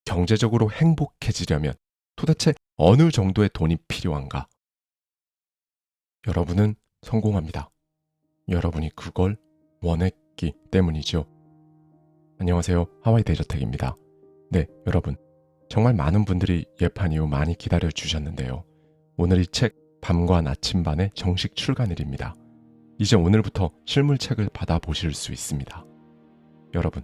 경제적으로 행복해지려면 도대체 어느 정도의 돈이 필요한가? 여러분은 성공합니다. 여러분이 그걸 원했기 때문이죠. 안녕하세요. 하와이 대저택입니다. 네, 여러분. 정말 많은 분들이 예판 이후 많이 기다려 주셨는데요. 오늘 이 책 밤과 나침반의 정식 출간일입니다. 이제 오늘부터 실물책을 받아보실 수 있습니다. 여러분,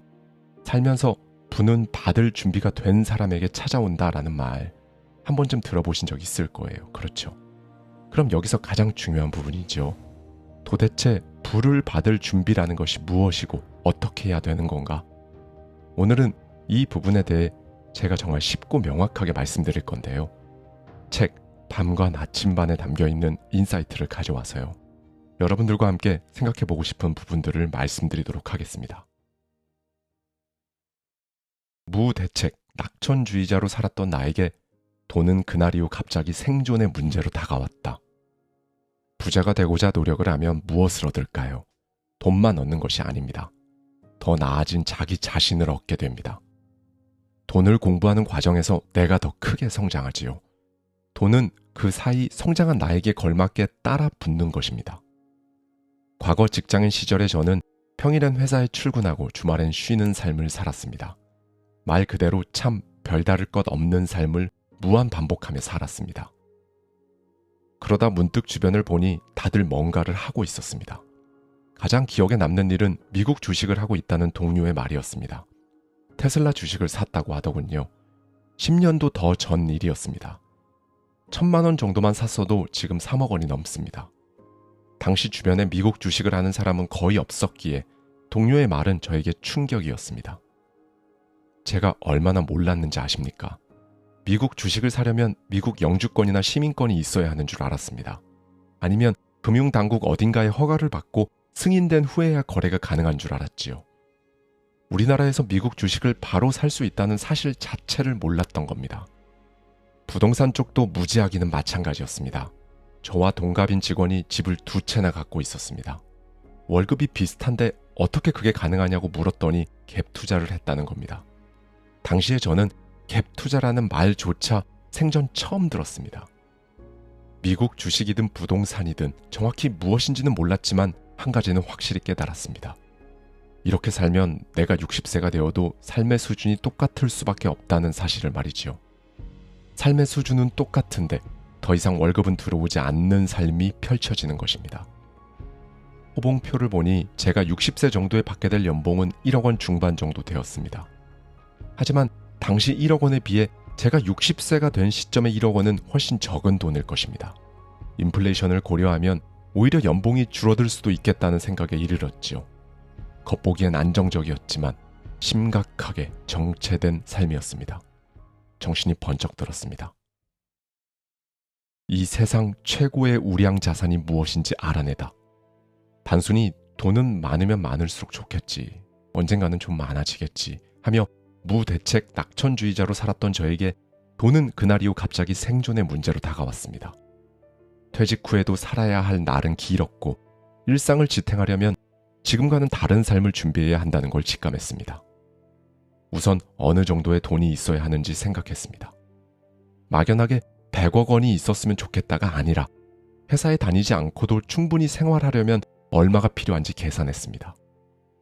살면서 부는 받을 준비가 된 사람에게 찾아온다라는 말 한 번쯤 들어보신 적 있을 거예요. 그렇죠? 그럼 여기서 가장 중요한 부분이죠. 도대체 부를 받을 준비라는 것이 무엇이고 어떻게 해야 되는 건가? 오늘은 이 부분에 대해 제가 정말 쉽고 명확하게 말씀드릴 건데요. 책 밤과 나침반에 담겨있는 인사이트를 가져와서요. 여러분들과 함께 생각해보고 싶은 부분들을 말씀드리도록 하겠습니다. 무대책, 낙천주의자로 살았던 나에게 돈은 그날 이후 갑자기 생존의 문제로 다가왔다. 부자가 되고자 노력을 하면 무엇을 얻을까요? 돈만 얻는 것이 아닙니다. 더 나아진 자기 자신을 얻게 됩니다. 돈을 공부하는 과정에서 내가 더 크게 성장하지요. 돈은 그 사이 성장한 나에게 걸맞게 따라 붙는 것입니다. 과거 직장인 시절에 저는 평일엔 회사에 출근하고 주말엔 쉬는 삶을 살았습니다. 말 그대로 참 별다를 것 없는 삶을 무한 반복하며 살았습니다. 그러다 문득 주변을 보니 다들 뭔가를 하고 있었습니다. 가장 기억에 남는 일은 미국 주식을 하고 있다는 동료의 말이었습니다. 테슬라 주식을 샀다고 하더군요. 10년도 더 전 일이었습니다. 1,000만 원 정도만 샀어도 지금 3억 원이 넘습니다. 당시 주변에 미국 주식을 하는 사람은 거의 없었기에 동료의 말은 저에게 충격이었습니다. 제가 얼마나 몰랐는지 아십니까? 미국 주식을 사려면 미국 영주권이나 시민권이 있어야 하는 줄 알았습니다. 아니면 금융당국 어딘가에 허가를 받고 승인된 후에야 거래가 가능한 줄 알았지요. 우리나라에서 미국 주식을 바로 살 수 있다는 사실 자체를 몰랐던 겁니다. 부동산 쪽도 무지하기는 마찬가지였습니다. 저와 동갑인 직원이 집을 2채나 갖고 있었습니다. 월급이 비슷한데 어떻게 그게 가능하냐고 물었더니 갭 투자를 했다는 겁니다. 당시에 저는 갭 투자라는 말조차 생전 처음 들었습니다. 미국 주식이든 부동산이든 정확히 무엇인지는 몰랐지만 한 가지는 확실히 깨달았습니다. 이렇게 살면 내가 60세가 되어도 삶의 수준이 똑같을 수밖에 없다는 사실을 말이지요. 삶의 수준은 똑같은데 더 이상 월급은 들어오지 않는 삶이 펼쳐지는 것입니다. 호봉표를 보니 제가 60세 정도에 받게 될 연봉은 1억 원 중반 정도 되었습니다. 하지만 당시 1억 원에 비해 제가 60세가 된 시점의 1억 원은 훨씬 적은 돈일 것입니다. 인플레이션을 고려하면 오히려 연봉이 줄어들 수도 있겠다는 생각에 이르렀지요. 겉보기엔 안정적이었지만 심각하게 정체된 삶이었습니다. 정신이 번쩍 들었습니다. 이 세상 최고의 우량 자산이 무엇인지 알아내다. 단순히 돈은 많으면 많을수록 좋겠지, 언젠가는 좀 많아지겠지 하며 무대책 낙천주의자로 살았던 저에게 돈은 그날 이후 갑자기 생존의 문제로 다가왔습니다. 퇴직 후에도 살아야 할 날은 길었고 일상을 지탱하려면 지금과는 다른 삶을 준비해야 한다는 걸 직감했습니다. 우선 어느 정도의 돈이 있어야 하는지 생각했습니다. 막연하게 100억 원이 있었으면 좋겠다가 아니라 회사에 다니지 않고도 충분히 생활하려면 얼마가 필요한지 계산했습니다.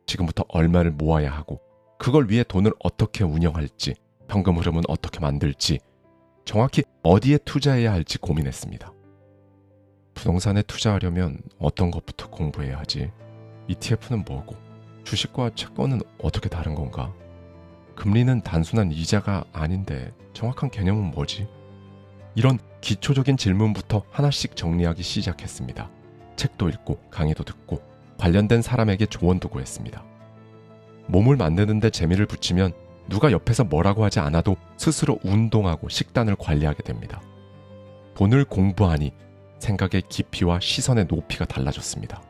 지금부터 얼마를 모아야 하고 그걸 위해 돈을 어떻게 운영할지, 현금 흐름은 어떻게 만들지, 정확히 어디에 투자해야 할지 고민했습니다. 부동산에 투자하려면 어떤 것부터 공부해야 하지? ETF는 뭐고? 주식과 채권은 어떻게 다른 건가? 금리는 단순한 이자가 아닌데 정확한 개념은 뭐지? 이런 기초적인 질문부터 하나씩 정리하기 시작했습니다. 책도 읽고 강의도 듣고 관련된 사람에게 조언도 구했습니다. 몸을 만드는데 재미를 붙이면 누가 옆에서 뭐라고 하지 않아도 스스로 운동하고 식단을 관리하게 됩니다. 돈을 공부하니 생각의 깊이와 시선의 높이가 달라졌습니다.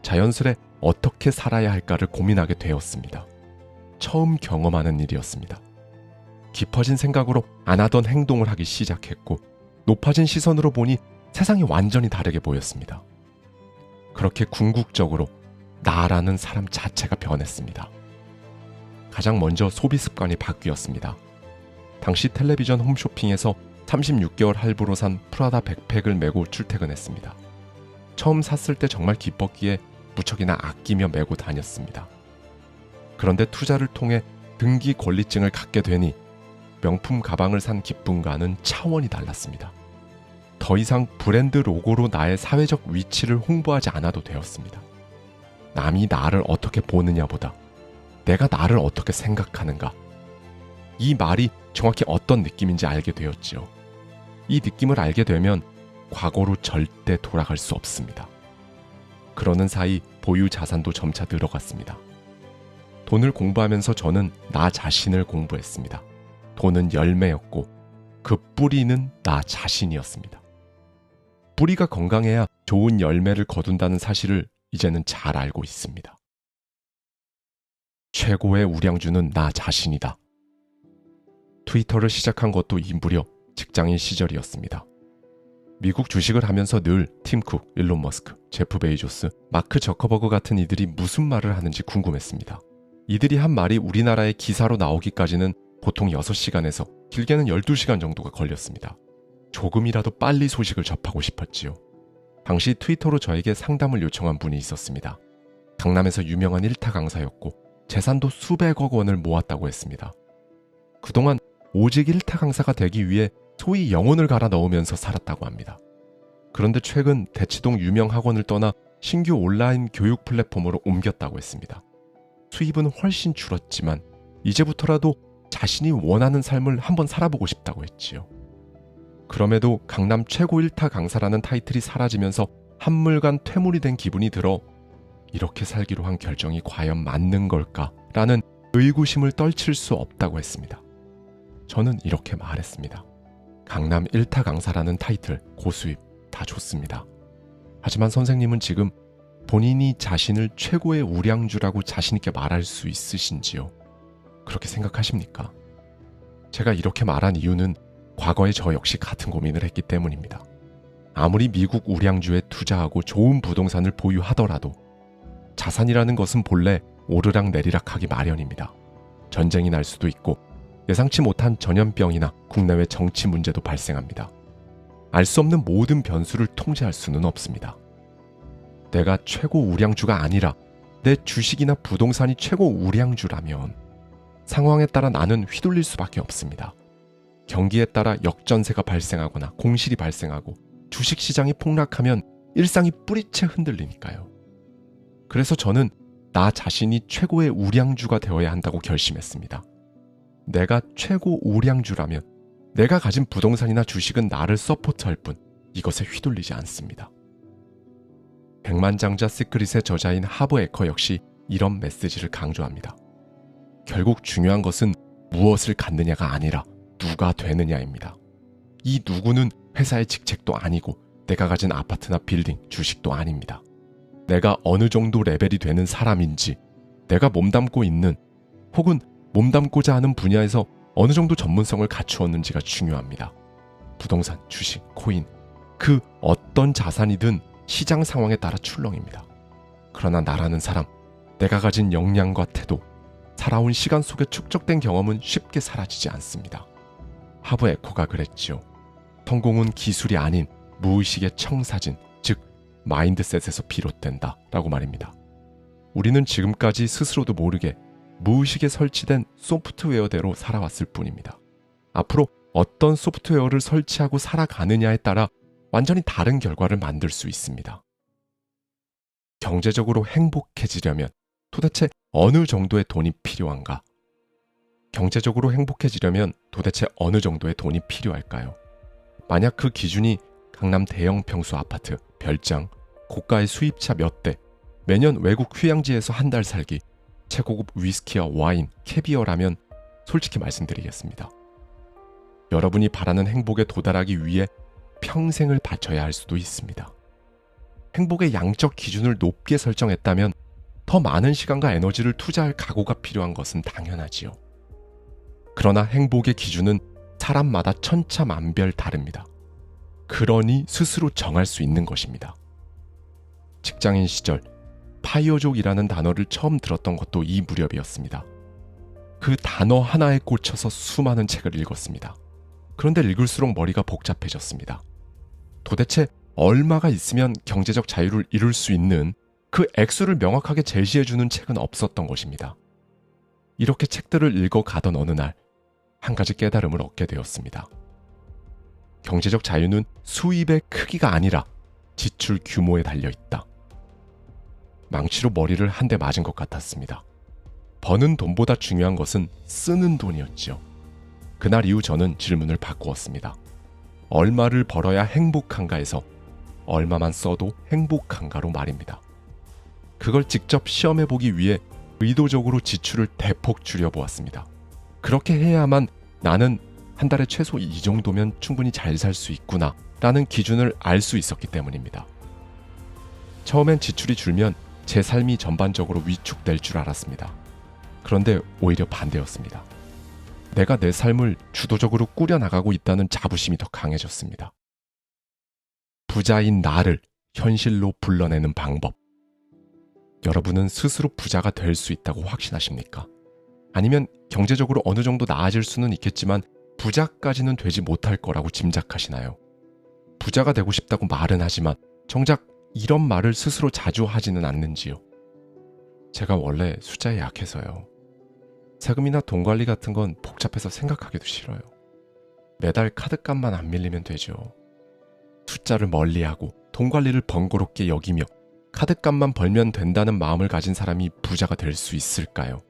자연스레 어떻게 살아야 할까를 고민하게 되었습니다. 처음 경험하는 일이었습니다. 깊어진 생각으로 안 하던 행동을 하기 시작했고 높아진 시선으로 보니 세상이 완전히 다르게 보였습니다. 그렇게 궁극적으로 나라는 사람 자체가 변했습니다. 가장 먼저 소비 습관이 바뀌었습니다. 당시 텔레비전 홈쇼핑에서 36개월 할부로 산 프라다 백팩을 메고 출퇴근했습니다. 처음 샀을 때 정말 기뻤기에 무척이나 아끼며 메고 다녔습니다. 그런데 투자를 통해 등기 권리증을 갖게 되니 명품 가방을 산 기쁨과는 차원이 달랐습니다. 더 이상 브랜드 로고로 나의 사회적 위치를 홍보하지 않아도 되었습니다. 남이 나를 어떻게 보느냐보다 내가 나를 어떻게 생각하는가, 이 말이 정확히 어떤 느낌인지 알게 되었지요. 이 느낌을 알게 되면 과거로 절대 돌아갈 수 없습니다. 그러는 사이 보유 자산도 점차 늘어갔습니다. 돈을 공부하면서 저는 나 자신을 공부했습니다. 돈은 열매였고 그 뿌리는 나 자신이었습니다. 뿌리가 건강해야 좋은 열매를 거둔다는 사실을 이제는 잘 알고 있습니다. 최고의 우량주는 나 자신이다. 트위터를 시작한 것도 이 무렵 직장인 시절이었습니다. 미국 주식을 하면서 늘 팀 쿡, 일론 머스크, 제프 베이조스, 마크 저커버그 같은 이들이 무슨 말을 하는지 궁금했습니다. 이들이 한 말이 우리나라의 기사로 나오기까지는 보통 6시간에서 길게는 12시간 정도가 걸렸습니다. 조금이라도 빨리 소식을 접하고 싶었지요. 당시 트위터로 저에게 상담을 요청한 분이 있었습니다. 강남에서 유명한 1타 강사였고 재산도 수백억 원을 모았다고 했습니다. 그동안 오직 1타 강사가 되기 위해 소위 영혼을 갈아 넣으면서 살았다고 합니다. 그런데 최근 대치동 유명 학원을 떠나 신규 온라인 교육 플랫폼으로 옮겼다고 했습니다. 수입은 훨씬 줄었지만 이제부터라도 자신이 원하는 삶을 한번 살아보고 싶다고 했지요. 그럼에도 강남 최고 1타 강사라는 타이틀이 사라지면서 한물간 퇴물이 된 기분이 들어 이렇게 살기로 한 결정이 과연 맞는 걸까라는 의구심을 떨칠 수 없다고 했습니다. 저는 이렇게 말했습니다. 강남 1타 강사라는 타이틀, 고수입 다 좋습니다. 하지만 선생님은 지금 본인이 자신을 최고의 우량주라고 자신있게 말할 수 있으신지요? 그렇게 생각하십니까? 제가 이렇게 말한 이유는 과거에 저 역시 같은 고민을 했기 때문입니다. 아무리 미국 우량주에 투자하고 좋은 부동산을 보유하더라도 자산이라는 것은 본래 오르락 내리락하기 마련입니다. 전쟁이 날 수도 있고 예상치 못한 전염병이나 국내외 정치 문제도 발생합니다. 알 수 없는 모든 변수를 통제할 수는 없습니다. 내가 최고 우량주가 아니라 내 주식이나 부동산이 최고 우량주라면 상황에 따라 나는 휘둘릴 수밖에 없습니다. 경기에 따라 역전세가 발생하거나 공실이 발생하고 주식시장이 폭락하면 일상이 뿌리채 흔들리니까요. 그래서 저는 나 자신이 최고의 우량주가 되어야 한다고 결심했습니다. 내가 최고 우량주라면 내가 가진 부동산이나 주식은 나를 서포트할 뿐 이것에 휘둘리지 않습니다. 백만장자 시크릿의 저자인 하버 에커 역시 이런 메시지를 강조합니다. 결국 중요한 것은 무엇을 갖느냐가 아니라 누가 되느냐입니다. 이 누구는 회사의 직책도 아니고 내가 가진 아파트나 빌딩, 주식도 아닙니다. 내가 어느 정도 레벨이 되는 사람인지, 내가 몸담고 있는 혹은 몸담고자 하는 분야에서 어느 정도 전문성을 갖추었는지가 중요합니다. 부동산, 주식, 코인, 그 어떤 자산이든 시장 상황에 따라 출렁입니다. 그러나 나라는 사람, 내가 가진 역량과 태도, 살아온 시간 속에 축적된 경험은 쉽게 사라지지 않습니다. 하버 에코가 그랬지요. 성공은 기술이 아닌 무의식의 청사진, 즉 마인드셋에서 비롯된다 라고 말입니다. 우리는 지금까지 스스로도 모르게 무의식에 설치된 소프트웨어대로 살아왔을 뿐입니다. 앞으로 어떤 소프트웨어를 설치하고 살아가느냐에 따라 완전히 다른 결과를 만들 수 있습니다. 경제적으로 행복해지려면 도대체 어느 정도의 돈이 필요한가? 경제적으로 행복해지려면 도대체 어느 정도의 돈이 필요할까요? 만약 그 기준이 강남 대형 평수 아파트, 별장, 고가의 수입차 몇 대, 매년 외국 휴양지에서 한 달 살기, 최고급 위스키와 와인, 캐비어라면 솔직히 말씀드리겠습니다. 여러분이 바라는 행복에 도달하기 위해 평생을 바쳐야 할 수도 있습니다. 행복의 양적 기준을 높게 설정했다면 더 많은 시간과 에너지를 투자할 각오가 필요한 것은 당연하지요. 그러나 행복의 기준은 사람마다 천차만별 다릅니다. 그러니 스스로 정할 수 있는 것입니다. 직장인 시절 파이어족이라는 단어를 처음 들었던 것도 이 무렵이었습니다. 그 단어 하나에 꽂혀서 수많은 책을 읽었습니다. 그런데 읽을수록 머리가 복잡해졌습니다. 도대체 얼마가 있으면 경제적 자유를 이룰 수 있는 그 액수를 명확하게 제시해주는 책은 없었던 것입니다. 이렇게 책들을 읽어가던 어느 날 한 가지 깨달음을 얻게 되었습니다. 경제적 자유는 수입의 크기가 아니라 지출 규모에 달려있다. 망치로 머리를 한 대 맞은 것 같았습니다. 버는 돈보다 중요한 것은 쓰는 돈이었지요. 그날 이후 저는 질문을 바꾸었습니다. 얼마를 벌어야 행복한가에서 얼마만 써도 행복한가로 말입니다. 그걸 직접 시험해보기 위해 의도적으로 지출을 대폭 줄여보았습니다. 그렇게 해야만 나는 한 달에 최소 이 정도면 충분히 잘 살 수 있구나 라는 기준을 알 수 있었기 때문입니다. 처음엔 지출이 줄면 제 삶이 전반적으로 위축될 줄 알았습니다. 그런데 오히려 반대였습니다. 내가 내 삶을 주도적으로 꾸려나가고 있다는 자부심이 더 강해졌습니다. 부자인 나를 현실로 불러내는 방법. 여러분은 스스로 부자가 될 수 있다고 확신하십니까? 아니면 경제적으로 어느 정도 나아질 수는 있겠지만 부자까지는 되지 못할 거라고 짐작하시나요? 부자가 되고 싶다고 말은 하지만 정작 이런 말을 스스로 자주 하지는 않는지요? 제가 원래 숫자에 약해서요. 세금이나 돈 관리 같은 건 복잡해서 생각하기도 싫어요. 매달 카드값만 안 밀리면 되죠. 숫자를 멀리하고 돈 관리를 번거롭게 여기며 카드값만 벌면 된다는 마음을 가진 사람이 부자가 될 수 있을까요?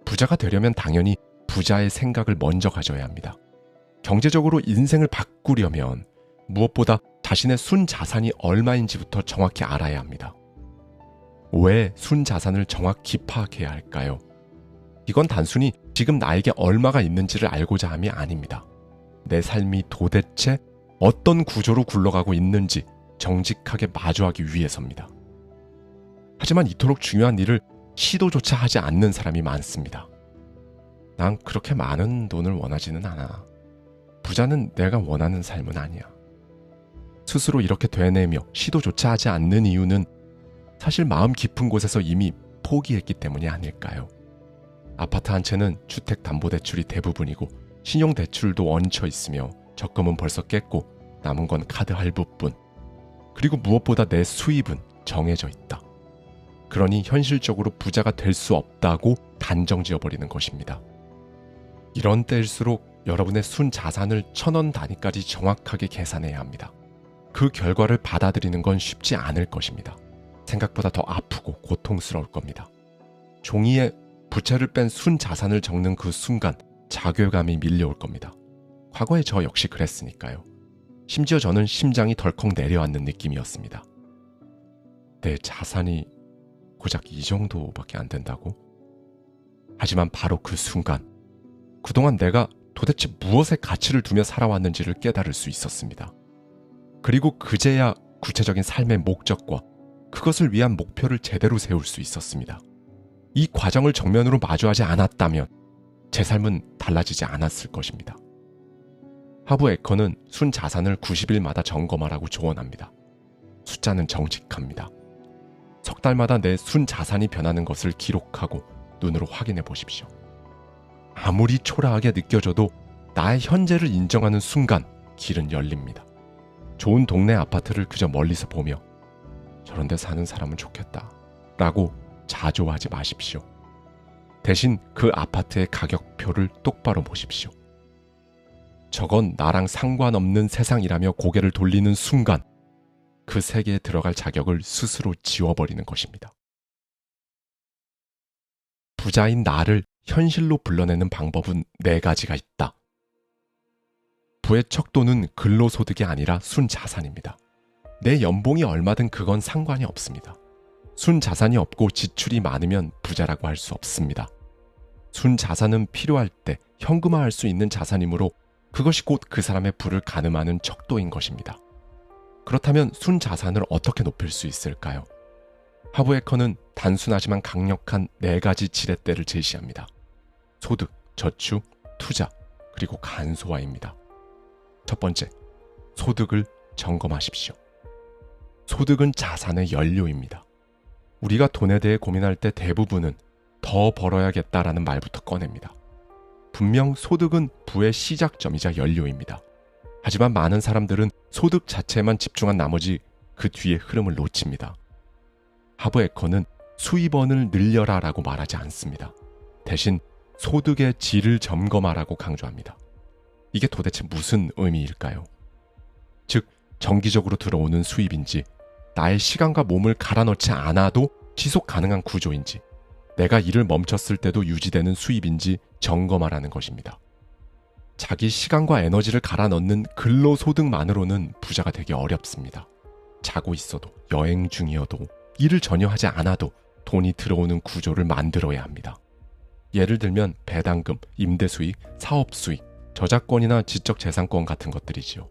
부자가 되려면 당연히 부자의 생각을 먼저 가져야 합니다. 경제적으로 인생을 바꾸려면 무엇보다 자신의 순자산이 얼마인지부터 정확히 알아야 합니다. 왜 순자산을 정확히 파악해야 할까요? 이건 단순히 지금 나에게 얼마가 있는지를 알고자 함이 아닙니다. 내 삶이 도대체 어떤 구조로 굴러가고 있는지 정직하게 마주하기 위해서입니다. 하지만 이토록 중요한 일을 시도조차 하지 않는 사람이 많습니다. 난 그렇게 많은 돈을 원하지는 않아. 부자는 내가 원하는 삶은 아니야. 스스로 이렇게 되뇌며 시도조차 하지 않는 이유는 사실 마음 깊은 곳에서 이미 포기했기 때문이 아닐까요? 아파트 한 채는 주택담보대출이 대부분이고 신용대출도 얹혀 있으며 적금은 벌써 깼고 남은 건 카드 할부뿐. 그리고 무엇보다 내 수입은 정해져 있다. 그러니 현실적으로 부자가 될 수 없다고 단정지어버리는 것입니다. 이런 때일수록 여러분의 순자산을 1,000원 단위까지 정확하게 계산해야 합니다. 그 결과를 받아들이는 건 쉽지 않을 것입니다. 생각보다 더 아프고 고통스러울 겁니다. 종이에 부채를 뺀 순자산을 적는 그 순간 자괴감이 밀려올 겁니다. 과거에 저 역시 그랬으니까요. 심지어 저는 심장이 덜컥 내려앉는 느낌이었습니다. 내 자산이 고작 이 정도밖에 안 된다고? 하지만 바로 그 순간 그동안 내가 도대체 무엇에 가치를 두며 살아왔는지를 깨달을 수 있었습니다. 그리고 그제야 구체적인 삶의 목적과 그것을 위한 목표를 제대로 세울 수 있었습니다. 이 과정을 정면으로 마주하지 않았다면 제 삶은 달라지지 않았을 것입니다. 하부 에커는 순자산을 90일마다 점검하라고 조언합니다. 숫자는 정직합니다. 석 달마다 내 순자산이 변하는 것을 기록하고 눈으로 확인해 보십시오. 아무리 초라하게 느껴져도 나의 현재를 인정하는 순간 길은 열립니다. 좋은 동네 아파트를 그저 멀리서 보며 저런 데 사는 사람은 좋겠다 라고 자조하지 마십시오. 대신 그 아파트의 가격표를 똑바로 보십시오. 저건 나랑 상관없는 세상이라며 고개를 돌리는 순간 그 세계에 들어갈 자격을 스스로 지워버리는 것입니다. 부자인 나를 현실로 불러내는 방법은 4가지가 있다. 부의 척도는 근로소득이 아니라 순자산입니다. 내 연봉이 얼마든 그건 상관이 없습니다. 순자산이 없고 지출이 많으면 부자라고 할 수 없습니다. 순자산은 필요할 때 현금화할 수 있는 자산이므로 그것이 곧 그 사람의 부를 가늠하는 척도인 것입니다. 그렇다면 순자산을 어떻게 높일 수 있을까요? 하부 에커는 단순하지만 강력한 4가지 지렛대를 제시합니다. 소득, 저축, 투자, 그리고 간소화입니다. 첫 번째, 소득을 점검하십시오. 소득은 자산의 연료입니다. 우리가 돈에 대해 고민할 때 대부분은 더 벌어야겠다라는 말부터 꺼냅니다. 분명 소득은 부의 시작점이자 연료입니다. 하지만 많은 사람들은 소득 자체에만 집중한 나머지 그 뒤의 흐름을 놓칩니다. 하브 에커는 수입원을 늘려라 라고 말하지 않습니다. 대신 소득의 질을 점검하라고 강조합니다. 이게 도대체 무슨 의미일까요? 즉, 정기적으로 들어오는 수입인지, 나의 시간과 몸을 갈아넣지 않아도 지속 가능한 구조인지, 내가 일을 멈췄을 때도 유지되는 수입인지 점검하라는 것입니다. 자기 시간과 에너지를 갈아넣는 근로소득만으로는 부자가 되기 어렵습니다. 자고 있어도, 여행 중이어도, 일을 전혀 하지 않아도 돈이 들어오는 구조를 만들어야 합니다. 예를 들면 배당금, 임대수익, 사업수익, 저작권이나 지적재산권 같은 것들이지요.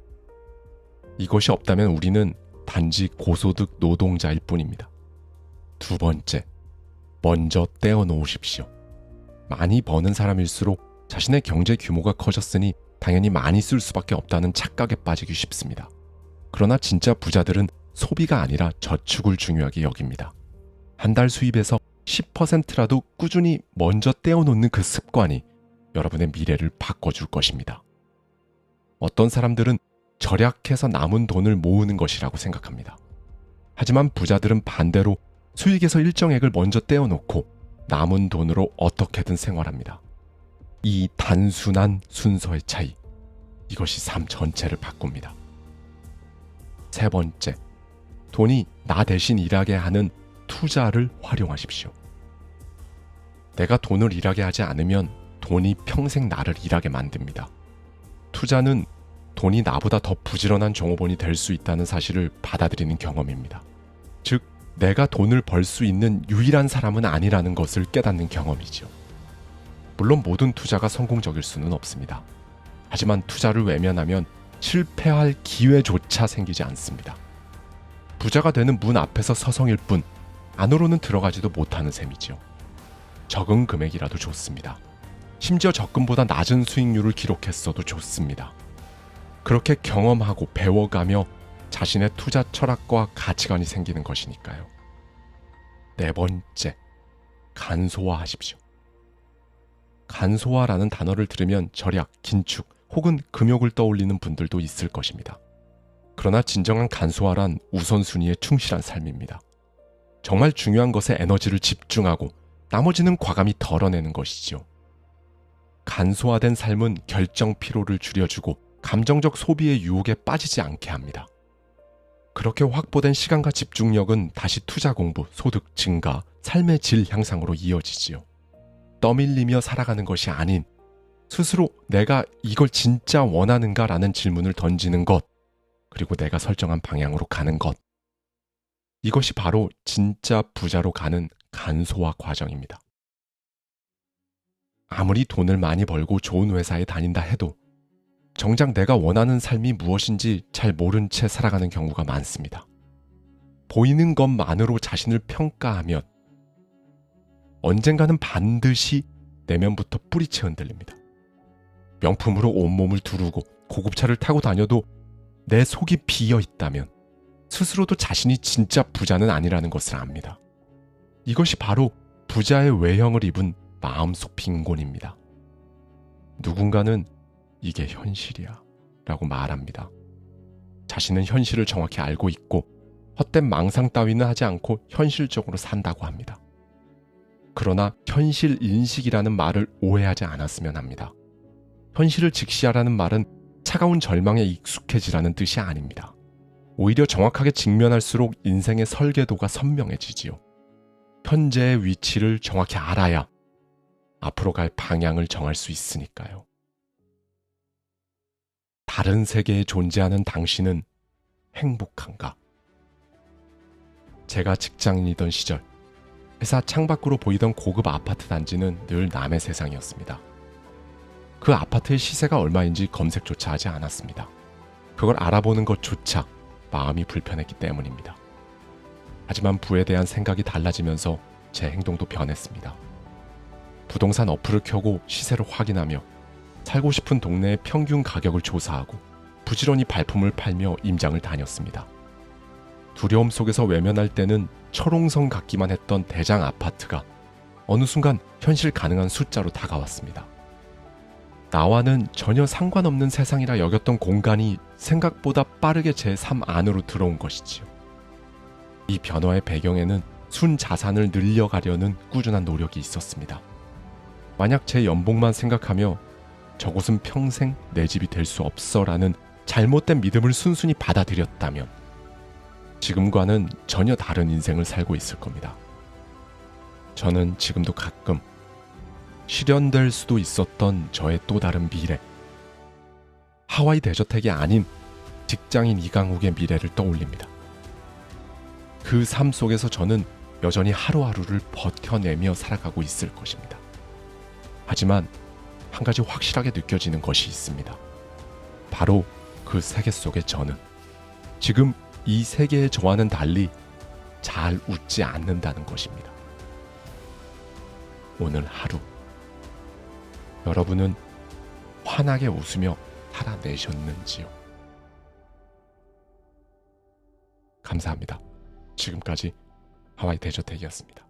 이것이 없다면 우리는 단지 고소득 노동자일 뿐입니다. 두 번째, 먼저 떼어놓으십시오. 많이 버는 사람일수록 자신의 경제 규모가 커졌으니 당연히 많이 쓸 수밖에 없다는 착각에 빠지기 쉽습니다. 그러나 진짜 부자들은 소비가 아니라 저축을 중요하게 여깁니다. 한 달 수입에서 10%라도 꾸준히 먼저 떼어놓는 그 습관이 여러분의 미래를 바꿔줄 것입니다. 어떤 사람들은 절약해서 남은 돈을 모으는 것이라고 생각합니다. 하지만 부자들은 반대로 수익에서 일정액을 먼저 떼어놓고 남은 돈으로 어떻게든 생활합니다. 이 단순한 순서의 차이, 이것이 삶 전체를 바꿉니다. 세 번째, 돈이 나 대신 일하게 하는 투자를 활용하십시오. 내가 돈을 일하게 하지 않으면 돈이 평생 나를 일하게 만듭니다. 투자는 돈이 나보다 더 부지런한 종업원이 될 수 있다는 사실을 받아들이는 경험입니다. 즉, 내가 돈을 벌 수 있는 유일한 사람은 아니라는 것을 깨닫는 경험이죠. 물론 모든 투자가 성공적일 수는 없습니다. 하지만 투자를 외면하면 실패할 기회조차 생기지 않습니다. 부자가 되는 문 앞에서 서성일 뿐 안으로는 들어가지도 못하는 셈이죠. 적은 금액이라도 좋습니다. 심지어 적금보다 낮은 수익률을 기록했어도 좋습니다. 그렇게 경험하고 배워가며 자신의 투자 철학과 가치관이 생기는 것이니까요. 네 번째, 간소화하십시오. 간소화라는 단어를 들으면 절약, 긴축 혹은 금욕을 떠올리는 분들도 있을 것입니다. 그러나 진정한 간소화란 우선순위에 충실한 삶입니다. 정말 중요한 것에 에너지를 집중하고 나머지는 과감히 덜어내는 것이죠. 간소화된 삶은 결정 피로를 줄여주고 감정적 소비의 유혹에 빠지지 않게 합니다. 그렇게 확보된 시간과 집중력은 다시 투자 공부, 소득 증가, 삶의 질 향상으로 이어지지요. 떠밀리며 살아가는 것이 아닌 스스로 내가 이걸 진짜 원하는가라는 질문을 던지는 것, 그리고 내가 설정한 방향으로 가는 것. 이것이 바로 진짜 부자로 가는 간소화 과정입니다. 아무리 돈을 많이 벌고 좋은 회사에 다닌다 해도 정작 내가 원하는 삶이 무엇인지 잘 모른 채 살아가는 경우가 많습니다. 보이는 것만으로 자신을 평가하면 언젠가는 반드시 내면부터 뿌리채 흔들립니다. 명품으로 온몸을 두르고 고급차를 타고 다녀도 내 속이 비어 있다면 스스로도 자신이 진짜 부자는 아니라는 것을 압니다. 이것이 바로 부자의 외형을 입은 마음속 빈곤입니다. 누군가는 이게 현실이야 라고 말합니다. 자신은 현실을 정확히 알고 있고 헛된 망상 따위는 하지 않고 현실적으로 산다고 합니다. 그러나 현실 인식이라는 말을 오해하지 않았으면 합니다. 현실을 직시하라는 말은 차가운 절망에 익숙해지라는 뜻이 아닙니다. 오히려 정확하게 직면할수록 인생의 설계도가 선명해지지요. 현재의 위치를 정확히 알아야 앞으로 갈 방향을 정할 수 있으니까요. 다른 세계에 존재하는 당신은 행복한가? 제가 직장인이던 시절, 회사 창밖으로 보이던 고급 아파트 단지는 늘 남의 세상이었습니다. 그 아파트의 시세가 얼마인지 검색조차 하지 않았습니다. 그걸 알아보는 것조차 마음이 불편했기 때문입니다. 하지만 부에 대한 생각이 달라지면서 제 행동도 변했습니다. 부동산 어플을 켜고 시세를 확인하며 살고 싶은 동네의 평균 가격을 조사하고 부지런히 발품을 팔며 임장을 다녔습니다. 두려움 속에서 외면할 때는 철옹성 같기만 했던 대장 아파트가 어느 순간 현실 가능한 숫자로 다가왔습니다. 나와는 전혀 상관없는 세상이라 여겼던 공간이 생각보다 빠르게 제 삶 안으로 들어온 것이지요. 이 변화의 배경에는 순자산을 늘려가려는 꾸준한 노력이 있었습니다. 만약 제 연봉만 생각하며 저곳은 평생 내 집이 될 수 없어라는 잘못된 믿음을 순순히 받아들였다면 지금과는 전혀 다른 인생을 살고 있을 겁니다. 저는 지금도 가끔 실현될 수도 있었던 저의 또 다른 미래, 하와이 대저택이 아닌 직장인 이강욱의 미래를 떠올립니다. 그 삶 속에서 저는 여전히 하루하루를 버텨내며 살아가고 있을 것입니다. 하지만 한 가지 확실하게 느껴지는 것이 있습니다. 바로 그 세계 속의 저는 지금 이 세계의 저와는 달리 잘 웃지 않는다는 것입니다. 오늘 하루 여러분은 환하게 웃으며 살아내셨는지요? 감사합니다. 지금까지 하와이 대저택이었습니다.